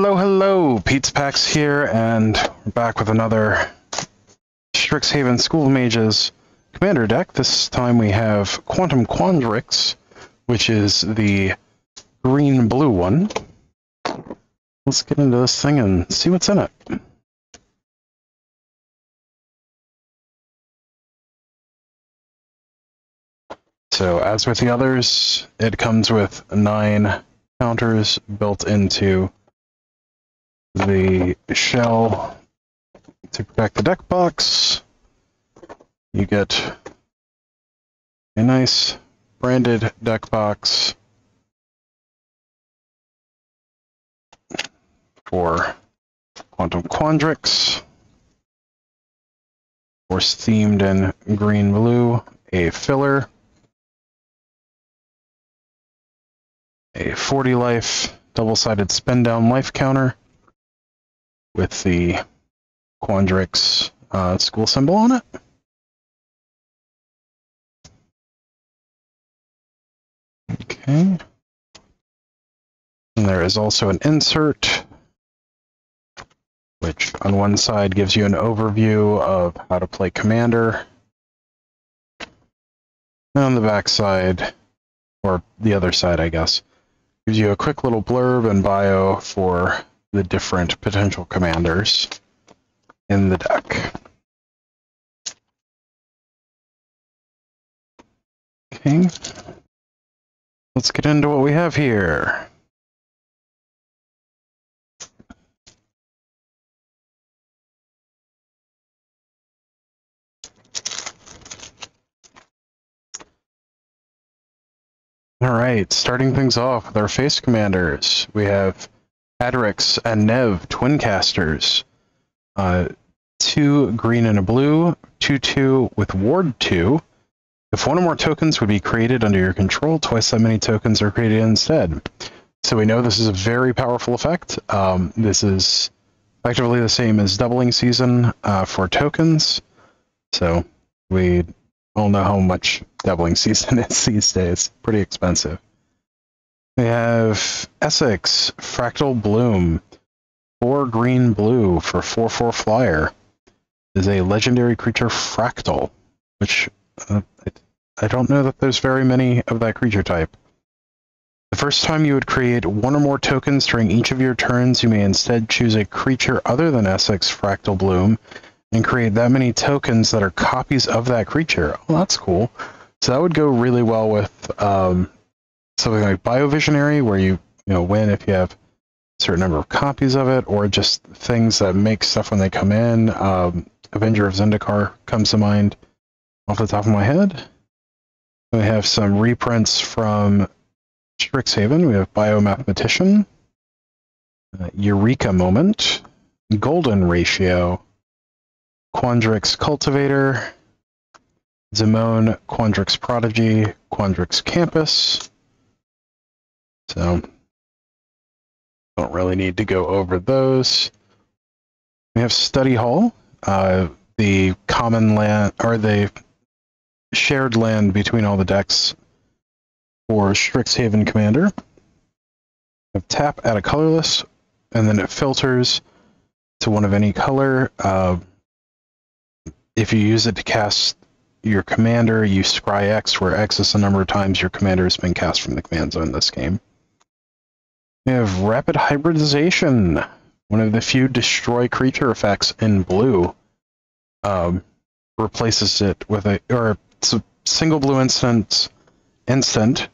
Hello, hello! Pete's Packs here, and we're back with another Strixhaven School of Mages Commander deck. This time we have Quandrix, which is the green-blue one. Let's get into this thing and see what's in it. So, as with the others, it comes with 9 counters built into the shell to protect the deck box. You get a nice branded deck box for Quandrix, or themed in green-blue, a filler, a 40 life double-sided spin-down life counter with the Quandrix school symbol on it. Okay. And there is also an insert, which on one side gives you an overview of how to play Commander. And on the back side, or the other side, I guess, gives you a quick little blurb and bio for the different potential commanders in the deck. Okay, let's get into what we have here. Alright, starting things off with our face commanders. We have Quandrix and Nev, twin casters. 2 green and a blue, 2/2 with ward 2. If one or more tokens would be created under your control, twice that many tokens are created instead. So we know this is a very powerful effect. This is effectively the same as doubling season for tokens. So we all know how much doubling season is these days. Pretty expensive. We have STX, Fractal Bloom, 4 green blue for 4/4 flyer. Is a legendary creature Fractal, which I don't know that there's very many of that creature type. The first time you would create 1 or more tokens during each of your turns, you may instead choose a creature other than STX Fractal Bloom and create that many tokens that are copies of that creature. Oh, that's cool. So that would go really well with something like Biovisionary, where you win if you have a certain number of copies of it, or just things that make stuff when they come in. Avenger of Zendikar comes to mind off the top of my head. We have some reprints from Strixhaven. We have Biomathematician, Eureka Moment, Golden Ratio, Quandrix Cultivator, Zimone, Quandrix Prodigy, Quandrix Campus. So, don't really need to go over those. We have Study Hall, the common land, or the shared land between all the decks for Strixhaven Commander. We have tap, add a colorless, and then it filters to one of any color. If you use it to cast your commander, you scry X, where X is the number of times your commander has been cast from the command zone in this game. We have Rapid Hybridization, one of the few destroy creature effects in blue. Replaces it with it's a single blue instant,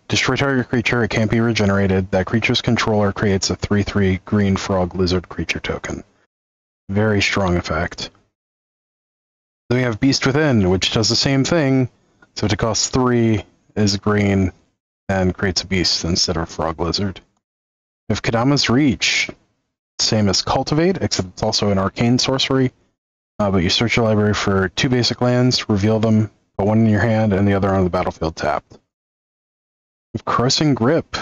destroy target creature, it can't be regenerated. That creature's controller creates a 3/3 green frog lizard creature token. Very strong effect. Then we have Beast Within, which does the same thing, so it costs 3, is green, and creates a beast instead of a frog lizard. We have Kadama's Reach, same as Cultivate, except it's also an arcane sorcery, but you search your library for 2 basic lands, reveal them, put one in your hand, and the other on the battlefield tapped. We have Corrosive Grip,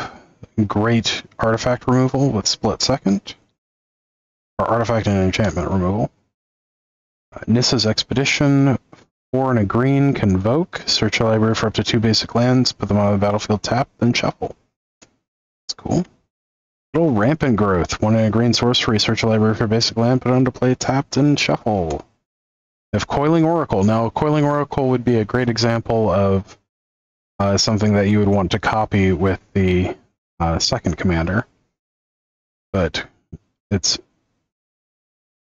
great artifact removal with Split Second, or artifact and enchantment removal. Nissa's Expedition, 4 and a green, Convoke, search your library for up to 2 basic lands, put them on the battlefield tapped, then shuffle. That's cool. Little Rampant Growth. 1 in a green sorcery. Search a library for basic land, put it onto play, tapped, and shuffle. We have Coiling Oracle. Now, Coiling Oracle would be a great example of something that you would want to copy with the second commander. But it's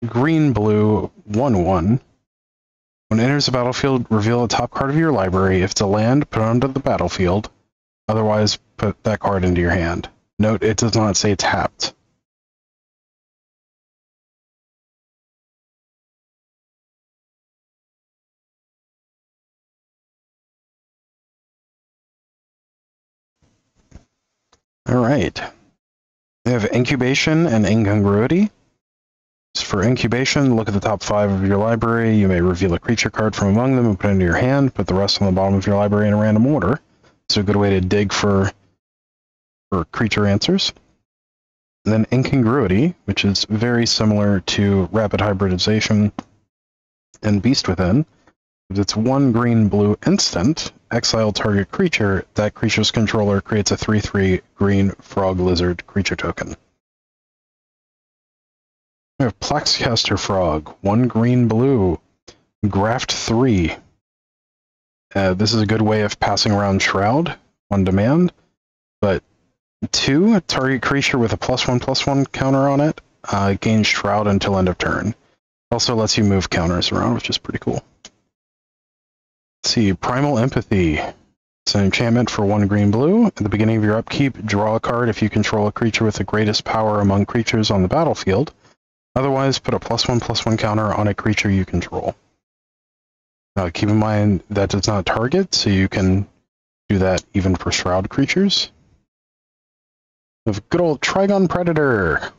green-blue 1/1. When it enters the battlefield, reveal the top card of your library. If it's a land, put it onto the battlefield. Otherwise, put that card into your hand. Note, it does not say tapped. Alright. We have Incubation and Incongruity. So for Incubation, look at the top 5 of your library. You may reveal a creature card from among them and put it into your hand. Put the rest on the bottom of your library in a random order. It's a good way to dig for creature answers. And then Incongruity, which is very similar to Rapid Hybridization and Beast Within. It's 1 green-blue instant. Exile target creature. That creature's controller creates a 3/3 green frog lizard creature token. We have Plexcaster Frog. 1 green-blue. Graft 3. This is a good way of passing around Shroud on demand, but 2, target creature with a +1/+1 counter on it gains Shroud until end of turn. Also lets you move counters around, which is pretty cool. Let's see, Primal Empathy. It's an enchantment for 1 green-blue. At the beginning of your upkeep, draw a card if you control a creature with the greatest power among creatures on the battlefield. Otherwise, put a +1/+1 counter on a creature you control. Keep in mind that does not target, so you can do that even for Shroud creatures. We have good old Trigon Predator.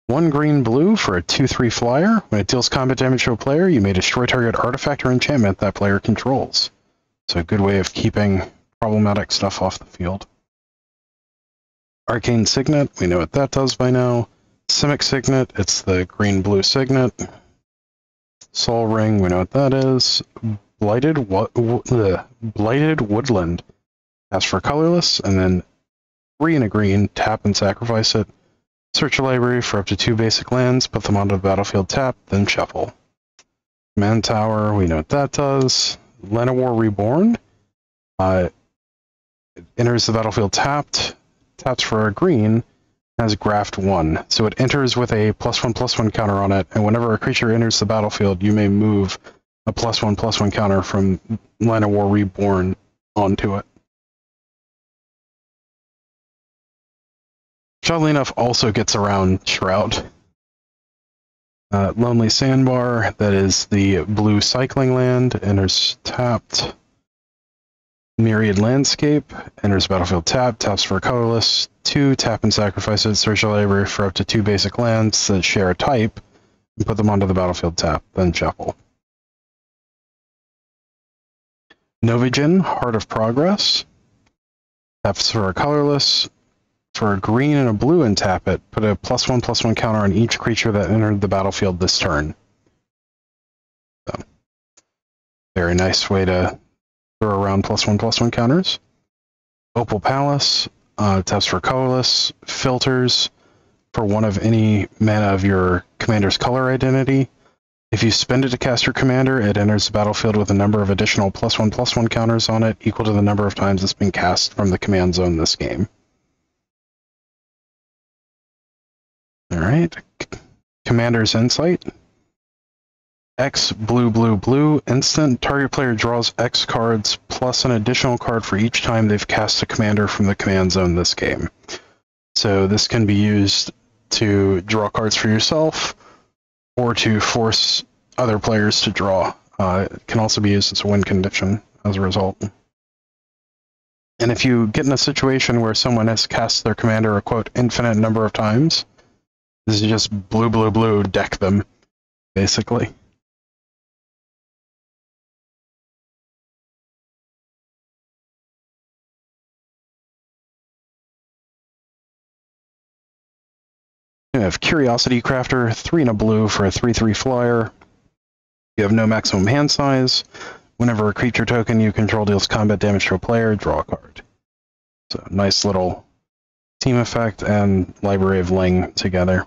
1 green-blue for a 2/3 flyer. When it deals combat damage to a player, you may destroy target artifact or enchantment that player controls. So a good way of keeping problematic stuff off the field. Arcane Signet, we know what that does by now. Simic Signet, it's the green-blue Signet. Soul Ring, we know what that is. Blighted Woodland. Ask for colorless, and then 3 and a green, tap and sacrifice it. Search a library for up to 2 basic lands, put them onto the battlefield tap, then shuffle. Command Tower, we know what that does. Llanowar Reborn. It enters the battlefield tapped, taps for a green, has Graft 1. So it enters with a +1/+1 counter on it, and whenever a creature enters the battlefield, you may move a +1/+1 counter from Llanowar Reborn onto it. Which, oddly enough, also gets around Shroud. Lonely Sandbar, that is the blue cycling land, enters tapped. Myriad Landscape, enters battlefield tapped, taps for colorless. 2, tap and sacrifice it, search a library for up to 2 basic lands that share a type, and put them onto the battlefield tap, then shuffle. Novigen, Heart of Progress, taps for a colorless. For a green and a blue and tap it, put a +1/+1 counter on each creature that entered the battlefield this turn. So, very nice way to throw around +1/+1 counters. Opal Palace, taps for colorless, filters for 1 of any mana of your commander's color identity. If you spend it to cast your commander, it enters the battlefield with a number of additional +1/+1 counters on it, equal to the number of times it's been cast from the command zone this game. Alright, Commander's Insight. X blue instant. Target player draws X cards plus an additional card for each time they've cast a commander from the command zone this game. So this can be used to draw cards for yourself or to force other players to draw. It can also be used as a win condition as a result. And if you get in a situation where someone has cast their commander a quote infinite number of times, this is just blue, deck them, basically. You have Curiosity Crafter, 3 and a blue for a 3/3 flyer. You have no maximum hand size. Whenever a creature token you control deals combat damage to a player, draw a card. So nice little team effect and Library of Ling together.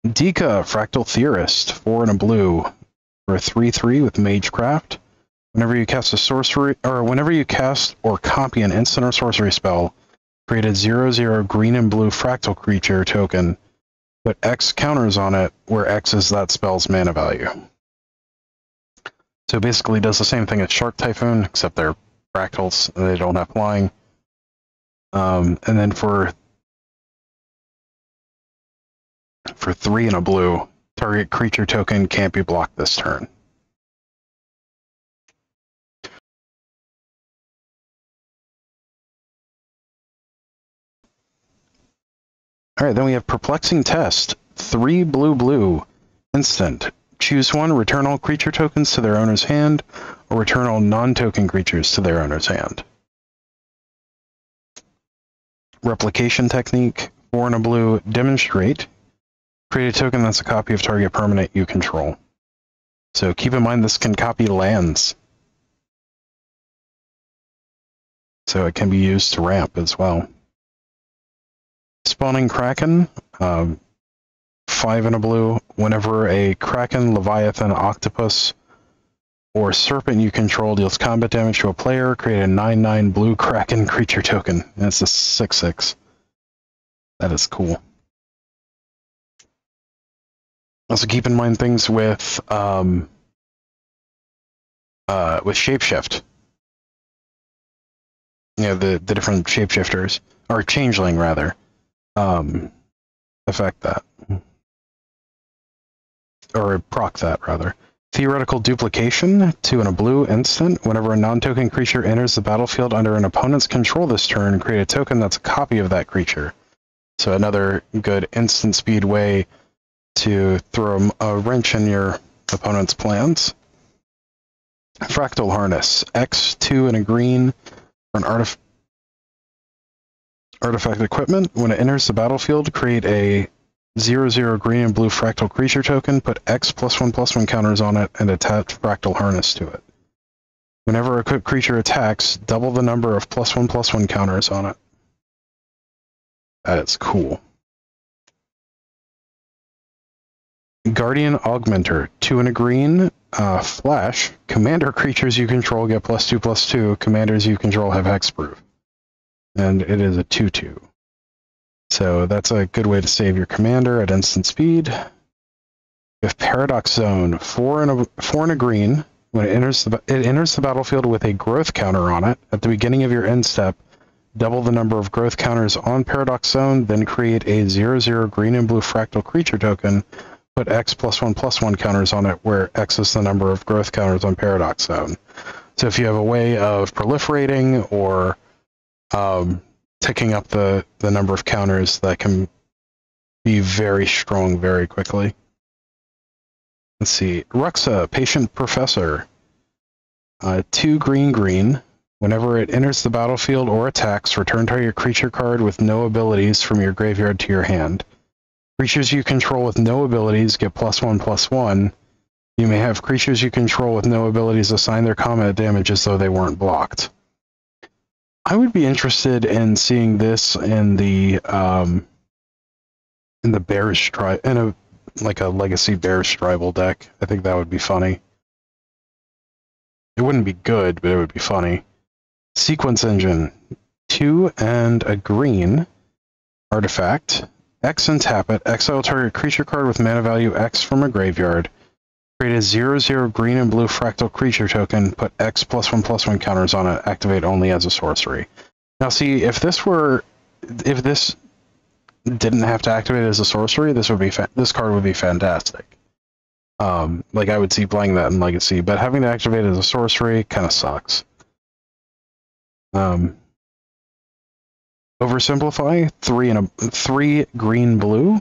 Dika, Fractal Theorist, 4 and a blue, for a 3/3 with Magecraft. Whenever you cast a sorcery, or whenever you cast or copy an instant or sorcery spell, create a 0/0 green and blue fractal creature token. Put X counters on it, where X is that spell's mana value. So basically, it does the same thing as Shark Typhoon, except they're fractals and they don't have flying. And then for 3 and a blue, target creature token can't be blocked this turn. Alright, then we have Perplexing Test. 3 blue, instant. Choose one, return all creature tokens to their owner's hand, or return all non-token creatures to their owner's hand. Replication Technique. 4 and a blue, Demonstrate. Create a token that's a copy of target permanent you control. So keep in mind this can copy lands. So it can be used to ramp as well. Spawning Kraken, 5 and a blue. Whenever a Kraken, Leviathan, Octopus, or Serpent you control deals combat damage to a player, create a 9/9 blue Kraken creature token. And it's a 6/6. That is cool. Also keep in mind things with Shapeshift. You know, the different shapeshifters, or Changeling rather. Affect that. Or proc that, rather. Theoretical Duplication, 2 and a blue, instant. Whenever a non-token creature enters the battlefield under an opponent's control this turn, create a token that's a copy of that creature. So another good instant speed way to throw a wrench in your opponent's plans. Fractal Harness, X, 2 and a green, for an artifact equipment. When it enters the battlefield, create a 0/0 green and blue fractal creature token, put X +1/+1 counters on it, and attach Fractal Harness to it. Whenever a equipped creature attacks, double the number of +1/+1 counters on it. That is cool. Guardian Augmenter, 2 and a green, flash. Commander creatures you control get +2/+2. Commanders you control have hexproof. And it is a 2/2. So that's a good way to save your commander at instant speed. We have Paradox Zone, 4 and a green. When it enters the battlefield with a growth counter on it. At the beginning of your end step, double the number of growth counters on Paradox Zone, then create a 0/0 green and blue fractal creature token. Put X +1/+1 counters on it, where X is the number of growth counters on Paradox Zone. So if you have a way of proliferating or ticking up the number of counters, that can be very strong very quickly. Let's see. Ruxa, Patient Professor. 2 green. Whenever it enters the battlefield or attacks, return target creature card with no abilities from your graveyard to your hand. Creatures you control with no abilities get +1/+1. You may have creatures you control with no abilities assign their combat damage as though they weren't blocked. I would be interested in seeing this in the Bears tribe, in a Legacy Bears tribal deck. I think that would be funny. It wouldn't be good, but it would be funny. Sequence Engine, 2 and a green artifact. X and tap it. Exile target creature card with mana value X from a graveyard. Create a 0/0 green and blue fractal creature token. Put X +1/+1 counters on it. Activate only as a sorcery. Now, see, if this didn't have to activate as a sorcery, this card would be fantastic. Like I would see playing that in Legacy, but having to activate as a sorcery kind of sucks. Oversimplify, 3 green blue.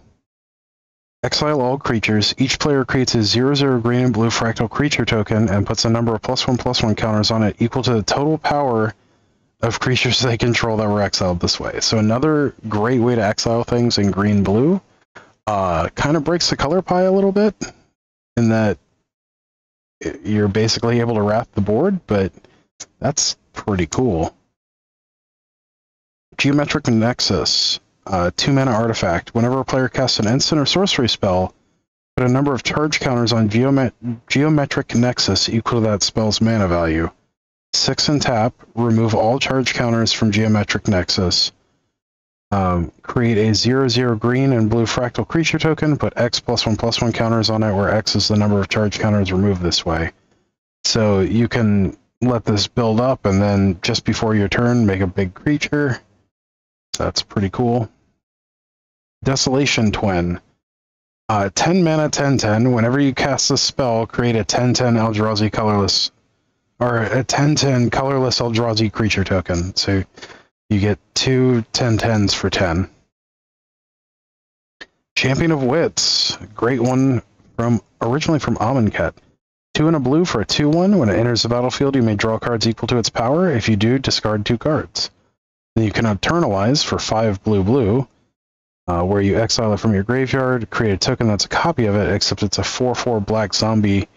Exile all creatures. Each player creates a 0/0 green and blue fractal creature token and puts a number of +1/+1 counters on it equal to the total power of creatures they control that were exiled this way. So another great way to exile things in green blue. Kind of breaks the color pie a little bit in that you're basically able to wrath the board, but that's pretty cool. Geometric Nexus, 2-mana artifact. Whenever a player casts an instant or sorcery spell, put a number of charge counters on Geometric Nexus equal to that spell's mana value. 6 and tap, remove all charge counters from Geometric Nexus. Create a 0/0 green and blue fractal creature token, put X +1/+1 counters on it, where X is the number of charge counters removed this way. So you can let this build up, and then just before your turn, make a big creature. That's pretty cool. Desolation Twin. 10 mana, 10/10. Whenever you cast this spell, create a 10/10 Eldrazi colorless, or a 10/10 colorless Eldrazi creature token. So you get 2 10/10s for 10. Champion of Wits. Great one originally from Amonkhet. 2 and a blue for a 2/1. When it enters the battlefield, you may draw cards equal to its power. If you do, discard 2 cards. Then you can Eternalize for 5 blue, where you exile it from your graveyard, create a token that's a copy of it, except it's a 4/4 black zombie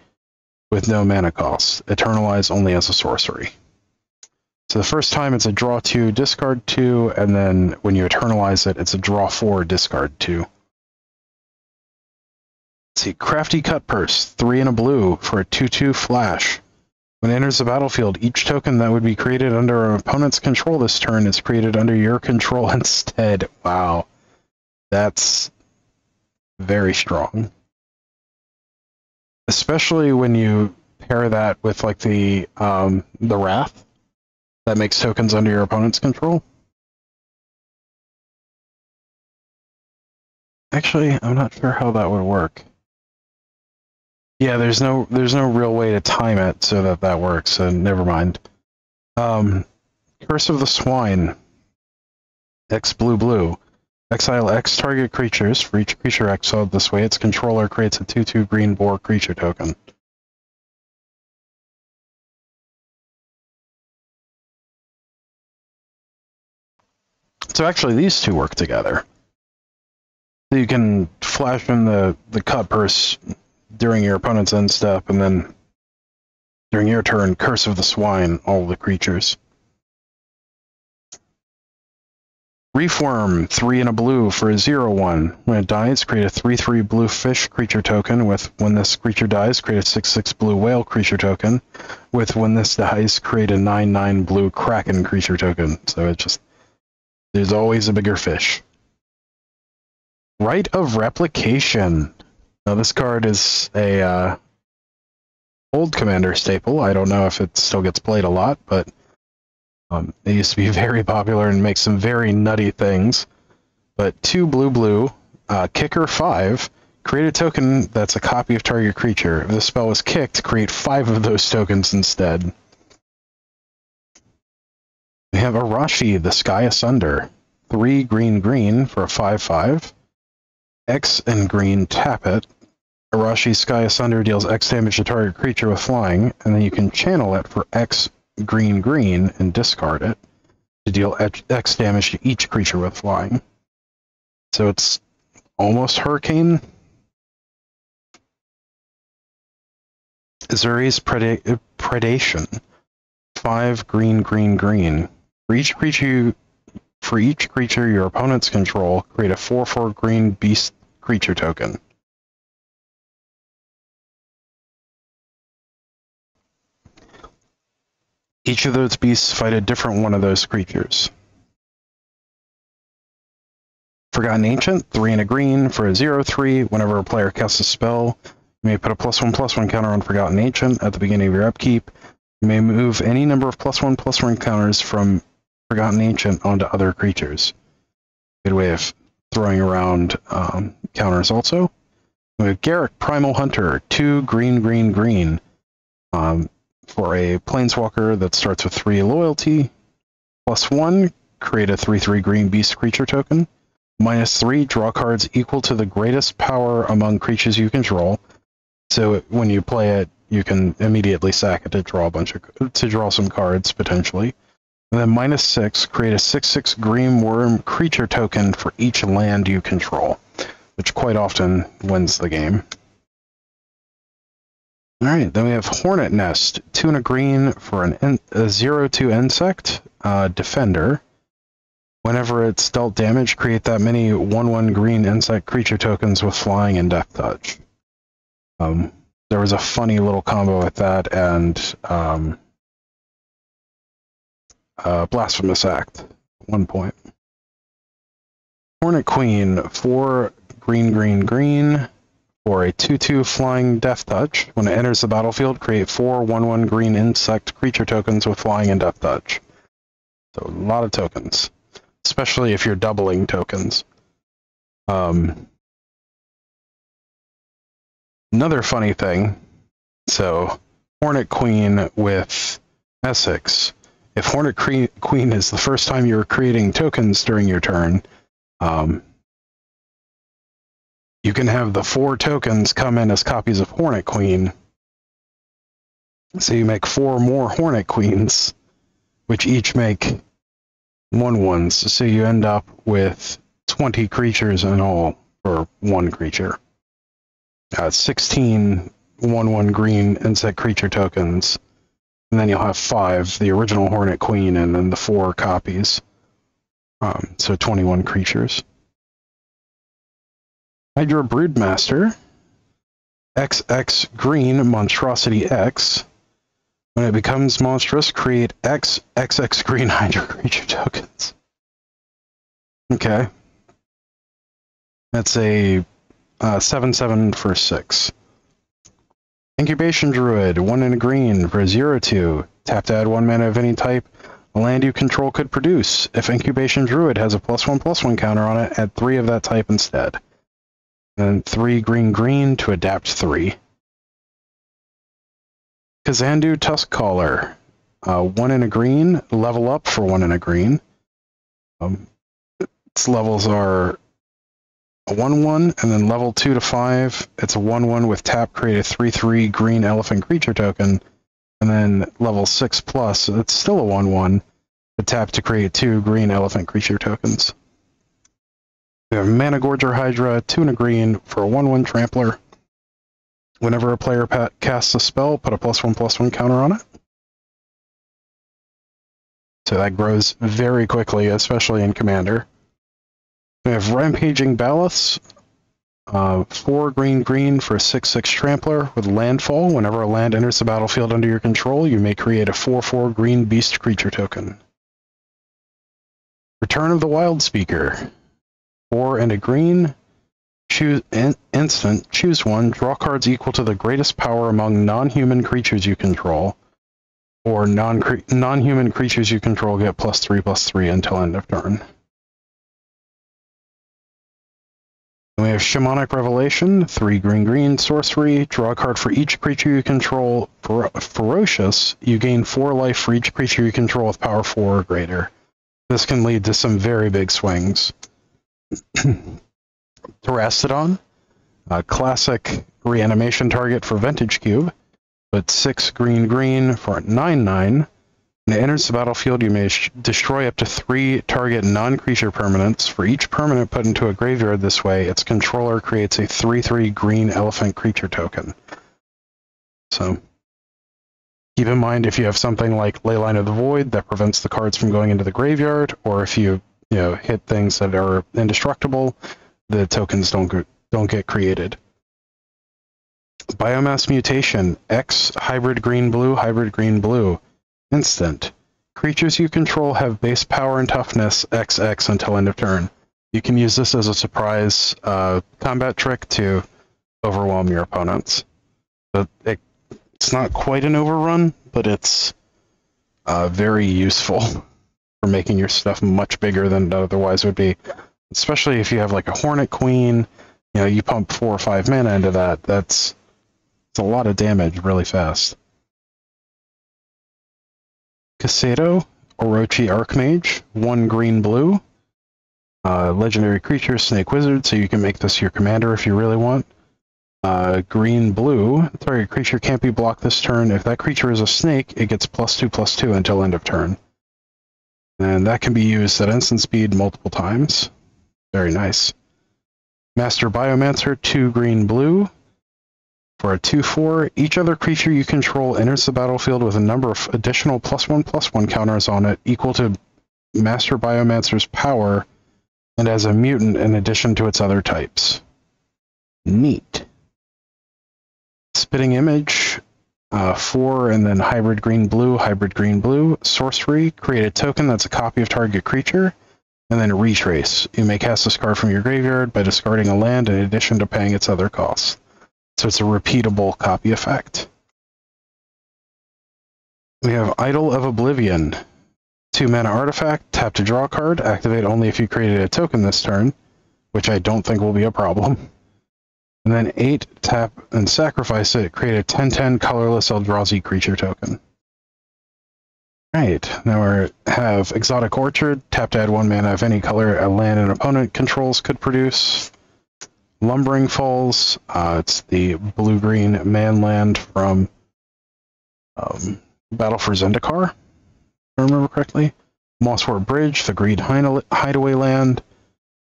with no mana cost. Eternalize only as a sorcery. So the first time it's a draw 2, discard 2, and then when you Eternalize it, it's a draw 4, discard 2. Let's see, Crafty Cut Purse, 3 and a blue for a 2/2 flash. When it enters the battlefield, each token that would be created under an opponent's control this turn is created under your control instead. Wow. That's very strong. Especially when you pair that with like the Wrath that makes tokens under your opponent's control. Actually, I'm not sure how that would work. Yeah, there's no real way to time it so that works, so never mind. Curse of the Swine. X blue. Exile X target creatures. For each creature exiled this way, its controller creates a 2/2 green boar creature token. So actually these two work together. So you can flash in the Cut Purse during your opponent's end step, and then during your turn, Curse of the Swine, all the creatures. Reefworm, 3 and a blue for a 0/1. When it dies, create a 3/3 blue fish creature token with when this creature dies, create a 6/6 blue whale creature token with when this dies, create a 9/9 blue kraken creature token. So it just, there's always a bigger fish. Rite of Replication. Now this card is a old Commander staple. I don't know if it still gets played a lot, but it used to be very popular and make some very nutty things. But 2 blue, kicker 5, create a token that's a copy of target creature. If the spell was kicked, create 5 of those tokens instead. We have Arashi, the Sky Asunder. 3 green for a 5/5. X and green, tap it. Arashi Sky Asunder deals X damage to target creature with flying, and then you can channel it for X green and discard it to deal X damage to each creature with flying. So it's almost Hurricane. Azuri's Predation. 5 green. For each creature your opponents control, create a 4/4 green beast creature token. Each of those beasts fight a different one of those creatures. Forgotten Ancient, 3 and a green for a 0/3. Whenever a player casts a spell, you may put a +1/+1 counter on Forgotten Ancient at the beginning of your upkeep. You may move any number of +1/+1 counters from Forgotten Ancient onto other creatures. Good way of throwing around counters also. We have Garruk, Primal Hunter, 2 green. For a Planeswalker that starts with 3 loyalty. +1, create a 3/3 green beast creature token. -3, draw cards equal to the greatest power among creatures you control. So when you play it, you can immediately sack it to draw some cards potentially. And then -6, create a 6/6 green worm creature token for each land you control, which quite often wins the game. Alright, then we have Hornet Nest, 2 and a green for a 0/2 insect, defender. Whenever it's dealt damage, create that many 1/1 green insect creature tokens with flying and death touch. There was a funny little combo with that and Blasphemous Act at one point. Hornet Queen, 4 green, green, green, for a 2/2 flying death touch. When it enters the battlefield, create 4 1/1 green insect creature tokens with flying and death touch. So a lot of tokens, especially if you're doubling tokens. Another funny thing, so Hornet Queen with Essex. If Hornet Queen is the first time you're creating tokens during your turn, you can have the 4 tokens come in as copies of Hornet Queen. So you make 4 more Hornet Queens, which each make 1/1s. So you end up with 20 creatures in all for 1 creature. 16 1/1 green insect creature tokens. And then you'll have 5, the original Hornet Queen, and then the 4 copies. So 21 creatures. Hydra Broodmaster, XX green Monstrosity X. When it becomes monstrous, create XX green Hydra creature tokens. Okay. That's a 7/7 for 6. Incubation Druid, 1 and a green for 0/2. Tap to add 1 mana of any type a land you control could produce. If Incubation Druid has a +1/+1 counter on it, add 3 of that type instead. And 3 green, green to adapt 3. Kazandu Tuskcaller, 1 and a green, level up for 1 and a green. Its levels are a 1/1, and then level 2 to 5, it's a 1/1 with tap, create a 3/3 green elephant creature token, and then level 6+, it's still a 1/1, but tap to create 2 green elephant creature tokens. We have Mana Gorger Hydra, 2 and a green for a 1/1 trampler. Whenever a player casts a spell, put a +1/+1 counter on it. So that grows very quickly, especially in Commander. We have Rampaging Baloths, 4 green, green for a 6/6 trampler with landfall. Whenever a land enters the battlefield under your control, you may create a 4/4 green beast creature token. Return of the Wild Speaker, 4 and a green. Choose instant. Choose 1. Draw cards equal to the greatest power among non-human creatures you control, or non-human creatures you control get +3/+3 until end of turn. And we have Shamanic Revelation, 3 green, green sorcery. Draw a card for each creature you control. Ferocious. You gain 4 life for each creature you control with power 4 or greater. This can lead to some very big swings. Terastodon, a classic reanimation target for Vintage Cube, but 6 green, green for a 9/9. When it enters the battlefield, you may destroy up to 3 target non-creature permanents. For each permanent put into a graveyard this way, its controller creates a 3/3 green elephant creature token. So keep in mind, if you have something like Leyline of the Void that prevents the cards from going into the graveyard, or if you hit things that are indestructible, the tokens don't get created. Biomass Mutation, X hybrid green blue. Instant. Creatures you control have base power and toughness XX until end of turn. You can use this as a surprise combat trick to overwhelm your opponents. But it's not quite an overrun, but it's very useful for making your stuff much bigger than it otherwise would be. Especially if you have like a Hornet Queen, you pump 4 or 5 mana into that. It's a lot of damage really fast. Casado, Orochi Archmage, 1 green blue. Legendary creature, Snake Wizard, so you can make this your commander if you really want. Green blue, target creature can't be blocked this turn. If that creature is a snake, it gets +2/+2 until end of turn. And that can be used at instant speed multiple times. Very nice. Master Biomancer, 2 green blue. For a 2/4, each other creature you control enters the battlefield with a number of additional +1/+1 counters on it equal to Master Biomancer's power and as a mutant in addition to its other types. Neat. Spitting Image, 4 and then hybrid green blue. Sorcery, create a token that's a copy of target creature, and then retrace. You may cast this card from your graveyard by discarding a land in addition to paying its other costs. So it's a repeatable copy effect. We have Idol of Oblivion. 2 mana artifact, tap to draw a card, activate only if you created a token this turn, which I don't think will be a problem. And then 8, tap and sacrifice it, create a 10/10 colorless Eldrazi creature token. Right, now we have Exotic Orchard, tap to add 1 mana of any color a land an opponent controls could produce. Lumbering Falls, it's the blue-green man land from Battle for Zendikar, if I remember correctly. Mosswort Bridge, the green hideaway land.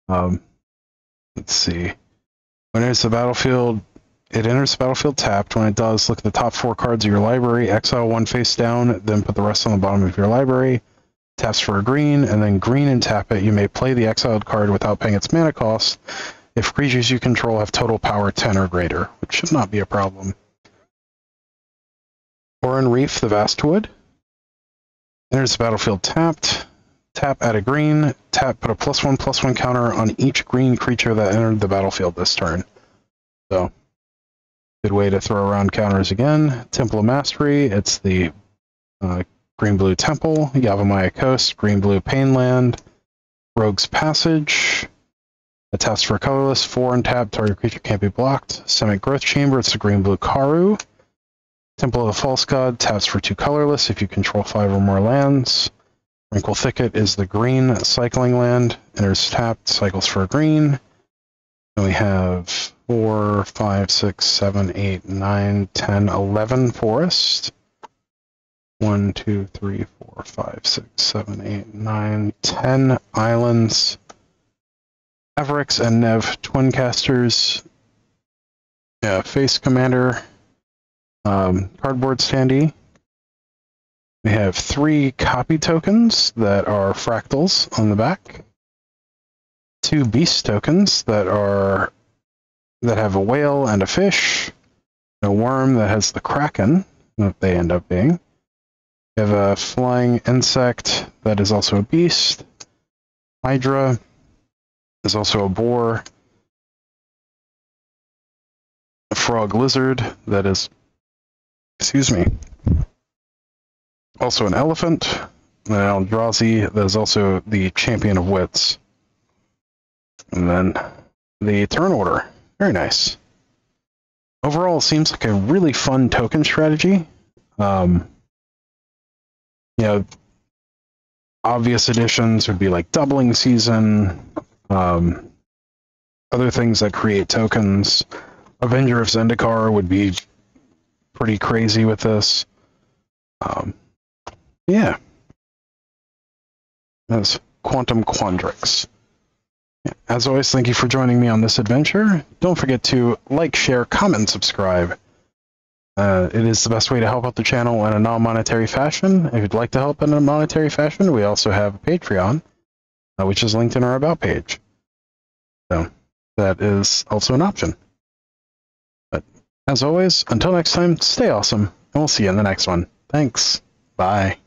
Let's see. When it enters the battlefield, it enters the battlefield tapped. When it does, look at the top 4 cards of your library, exile 1 face down, then put the rest on the bottom of your library. Taps for a green, and then green and tap it. You may play the exiled card without paying its mana cost if creatures you control have total power 10 or greater, which should not be a problem. Oran Reef, the Vastwood. Enters the battlefield tapped. Tap, add a green. Tap, put a +1/+1 counter on each green creature that entered the battlefield this turn. So, good way to throw around counters again. Temple of Mastery, it's the green-blue temple. Yavimaya Coast, green-blue Painland. Rogue's Passage. It taps for a colorless, 4 and tap, target creature can't be blocked. Semic Growth Chamber, it's the green-blue Karu. Temple of the False God, taps for 2 colorless if you control 5 or more lands. Wrinkle Thicket is the green cycling land. Enters tapped, cycles for a green. And we have 4, 5, 6, 7, 8, 9, 10, 11 forest. 1, 2, 3, 4, 5, 6, 7, 8, 9, 10 islands. Averix and Nev twin casters. Yeah, Face Commander. Cardboard Standee. We have 3 copy tokens that are fractals on the back. 2 beast tokens that have a whale and a fish. A worm that has the kraken that they end up being. We have a flying insect that is also a beast. Hydra is also a boar. A frog lizard that is, excuse me, also an elephant, and an Eldrazi that is also the champion of wits. And then the turn order. Very nice. Overall, it seems like a really fun token strategy. You know, obvious additions would be like Doubling Season, other things that create tokens. Avenger of Zendikar would be pretty crazy with this. Yeah. That's Quantum Quandrix. As always, thank you for joining me on this adventure. Don't forget to like, share, comment, and subscribe. It is the best way to help out the channel in a non-monetary fashion. If you'd like to help in a monetary fashion, we also have a Patreon, which is linked in our About page. So that is also an option. But as always, until next time, stay awesome, and we'll see you in the next one. Thanks. Bye.